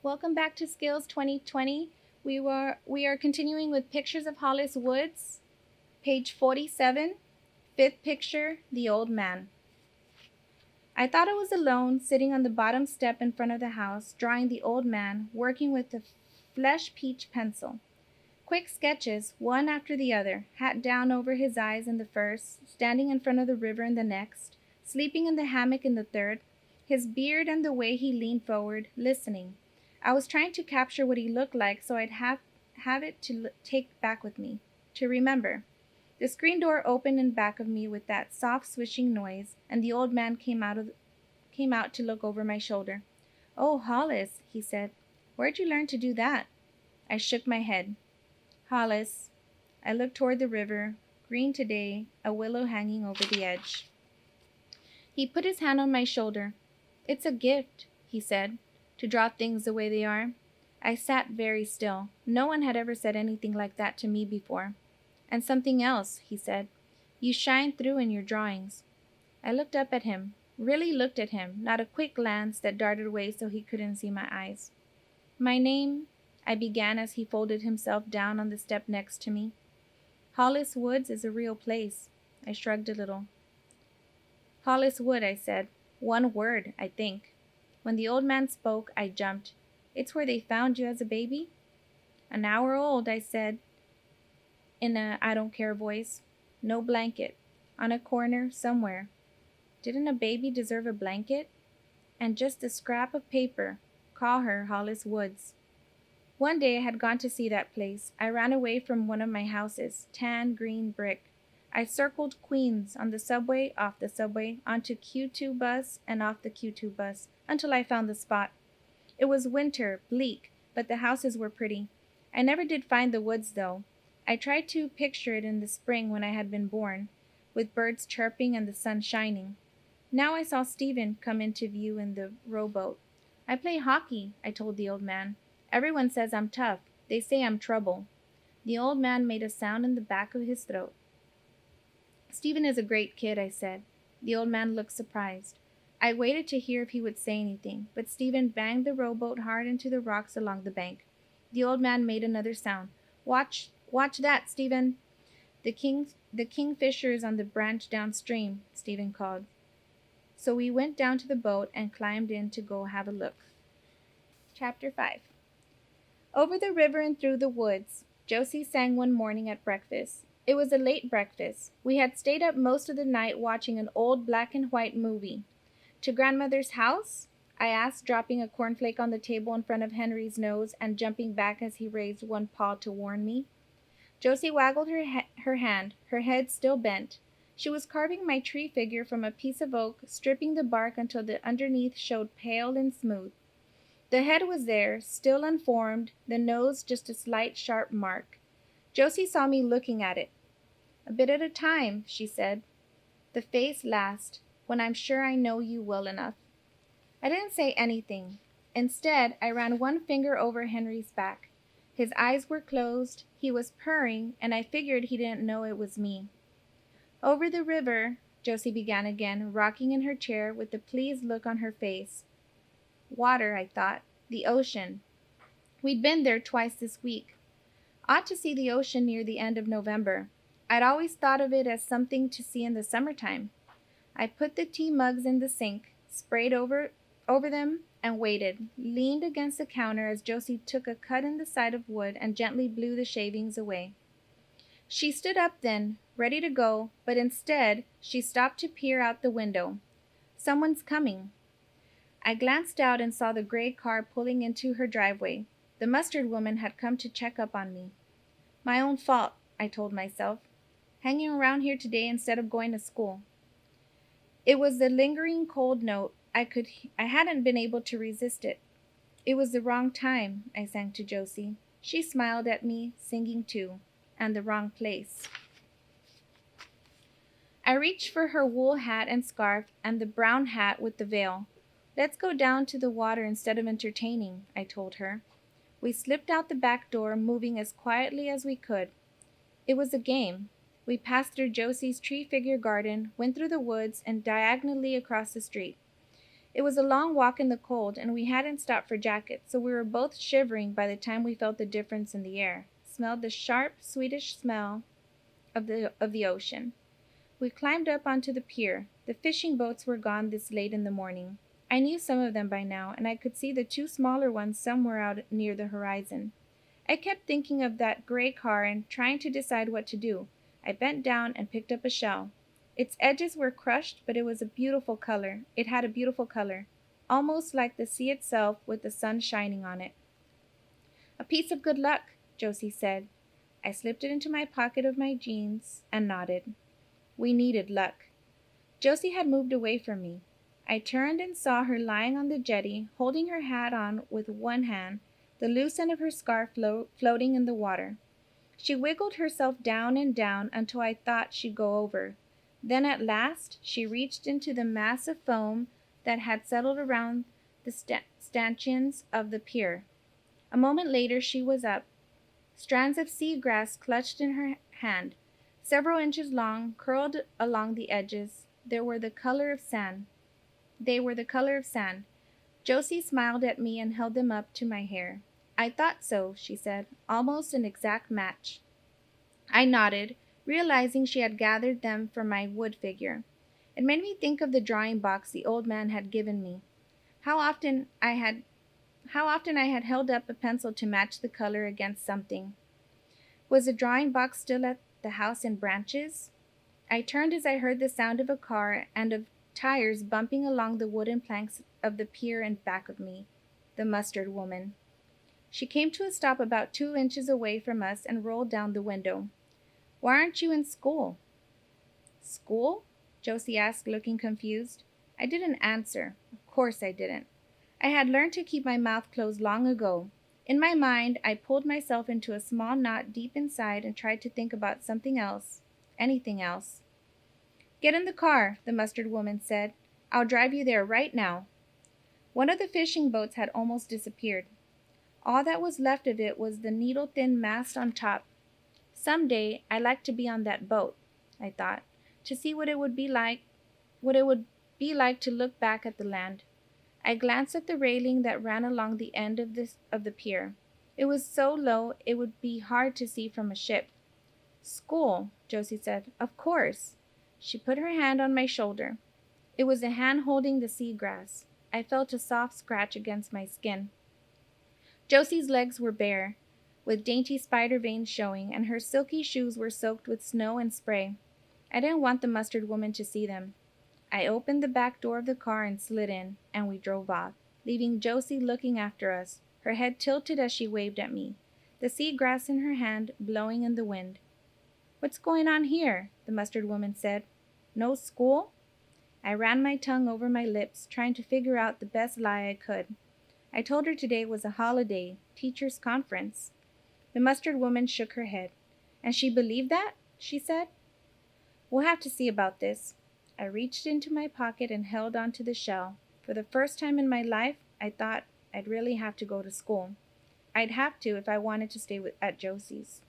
Welcome back to Skills 2020. We are continuing with Pictures of Hollis Woods, page 47, fifth picture, the old man. I thought I was alone, sitting on the bottom step in front of the house, drawing the old man, working with a flesh peach pencil. Quick sketches, one after the other, hat down over his eyes in the first, standing in front of the river in the next, sleeping in the hammock in the third, his beard and the way he leaned forward, listening. I was trying to capture what he looked like so I'd have it to take back with me, to remember. The screen door opened in back of me with that soft swishing noise, and the old man came out to look over my shoulder. "Oh, Hollis," he said. "Where'd you learn to do that?" I shook my head. "Hollis." I looked toward the river, green today, a willow hanging over the edge. He put his hand on my shoulder. "It's a gift," he said, "to draw things the way they are." I sat very still. No one had ever said anything like that to me before. "And something else," he said. "You shine through in your drawings." I looked up at him, really looked at him, not a quick glance that darted away so he couldn't see my eyes. "My name," I began as he folded himself down on the step next to me. "Hollis Woods is a real place." I shrugged a little. "Hollis Wood," I said. "One word, I think." When the old man spoke, I jumped. "It's where they found you as a baby?" "An hour old," I said in a I don't care voice. "No blanket. On a corner, somewhere." Didn't a baby deserve a blanket? And just a scrap of paper. Call her Hollis Woods. One day I had gone to see that place. I ran away from one of my houses, tan green brick. I circled Queens, on the subway, off the subway, onto Q2 bus, and off the Q2 bus, until I found the spot. It was winter, bleak, but the houses were pretty. I never did find the woods, though. I tried to picture it in the spring when I had been born, with birds chirping and the sun shining. Now I saw Stephen come into view in the rowboat. "I play hockey," I told the old man. "Everyone says I'm tough. They say I'm trouble." The old man made a sound in the back of his throat. "Stephen is a great kid," I said. The old man looked surprised. I waited to hear if he would say anything, but Stephen banged the rowboat hard into the rocks along the bank. The old man made another sound. Watch that, Stephen." The kingfisher is on the branch downstream," Stephen called. So we went down to the boat and climbed in to go have a look. Chapter 5. Over the river and through the woods, Josie sang one morning at breakfast. It was a late breakfast. We had stayed up most of the night watching an old black and white movie. "To grandmother's house?" I asked, dropping a cornflake on the table in front of Henry's nose and jumping back as he raised one paw to warn me. Josie waggled her hand, her head still bent. She was carving my tree figure from a piece of oak, stripping the bark until the underneath showed pale and smooth. The head was there, still unformed, the nose just a slight sharp mark. Josie saw me looking at it. "A bit at a time," she said. "The face last, when I'm sure I know you well enough." I didn't say anything. Instead, I ran one finger over Henry's back. His eyes were closed, he was purring, and I figured he didn't know it was me. "Over the river," Josie began again, rocking in her chair with a pleased look on her face. Water, I thought. The ocean. We'd been there twice this week. Ought to see the ocean near the end of November. I'd always thought of it as something to see in the summertime. I put the tea mugs in the sink, sprayed over them, and waited, leaned against the counter as Josie took a cut in the side of wood and gently blew the shavings away. She stood up then, ready to go, but instead, she stopped to peer out the window. "Someone's coming." I glanced out and saw the gray car pulling into her driveway. The mustard woman had come to check up on me. My own fault, I told myself. Hanging around here today instead of going to school. It was the lingering cold note. I hadn't been able to resist it. "It was the wrong time," I sang to Josie. She smiled at me, singing too. "And the wrong place." I reached for her wool hat and scarf and the brown hat with the veil. "Let's go down to the water instead of entertaining," I told her. We slipped out the back door, moving as quietly as we could. It was a game. We passed through Josie's tree figure garden, went through the woods, and diagonally across the street. It was a long walk in the cold, and we hadn't stopped for jackets, so we were both shivering by the time we felt the difference in the air, smelled the sharp, sweetish smell of the ocean. We climbed up onto the pier. The fishing boats were gone this late in the morning. I knew some of them by now, and I could see the two smaller ones somewhere out near the horizon. I kept thinking of that gray car and trying to decide what to do. I bent down and picked up a shell. Its edges were crushed, but it was a beautiful color. It had a beautiful color, almost like the sea itself with the sun shining on it. "A piece of good luck," Josie said. I slipped it into my pocket of my jeans and nodded. We needed luck. Josie had moved away from me. I turned and saw her lying on the jetty, holding her hat on with one hand, the loose end of her scarf floating in the water. She wiggled herself down and down until I thought she'd go over. Then at last she reached into the mass of foam that had settled around the stanchions of the pier. A moment later she was up, strands of sea grass clutched in her hand, several inches long, curled along the edges. They were the color of sand. Josie smiled at me and held them up to my hair. "I thought so," she said, "almost an exact match." I nodded, realizing she had gathered them for my wood figure. It made me think of the drawing box the old man had given me. How often I had held up a pencil to match the color against something. Was the drawing box still at the house in Branches? I turned as I heard the sound of a car and of tires bumping along the wooden planks of the pier in back of me. The mustard woman. She came to a stop about 2 inches away from us and rolled down the window. "Why aren't you in school?" "School?" Josie asked, looking confused. I didn't answer. Of course I didn't. I had learned to keep my mouth closed long ago. In my mind, I pulled myself into a small knot deep inside and tried to think about something else, anything else. "Get in the car," the mustard woman said. "I'll drive you there right now." One of the fishing boats had almost disappeared. All that was left of it was the needle-thin mast on top. Someday I'd like to be on that boat, I thought, to see what it would be like to look back at the land. I glanced at the railing that ran along the end of the pier. It was so low it would be hard to see from a ship. "School," Josie said. "Of course." She put her hand on my shoulder. It was a hand holding the sea grass. I felt a soft scratch against my skin. Josie's legs were bare, with dainty spider veins showing, and her silky shoes were soaked with snow and spray. I didn't want the mustard woman to see them. I opened the back door of the car and slid in, and we drove off, leaving Josie looking after us, her head tilted as she waved at me, the sea grass in her hand blowing in the wind. "What's going on here?" the mustard woman said. "No school?" I ran my tongue over my lips, trying to figure out the best lie I could. I told her today was a holiday, teachers' conference. The mustard woman shook her head. "And she believed that?" she said. "We'll have to see about this." I reached into my pocket and held onto the shell. For the first time in my life, I thought I'd really have to go to school. I'd have to if I wanted to stay at Josie's.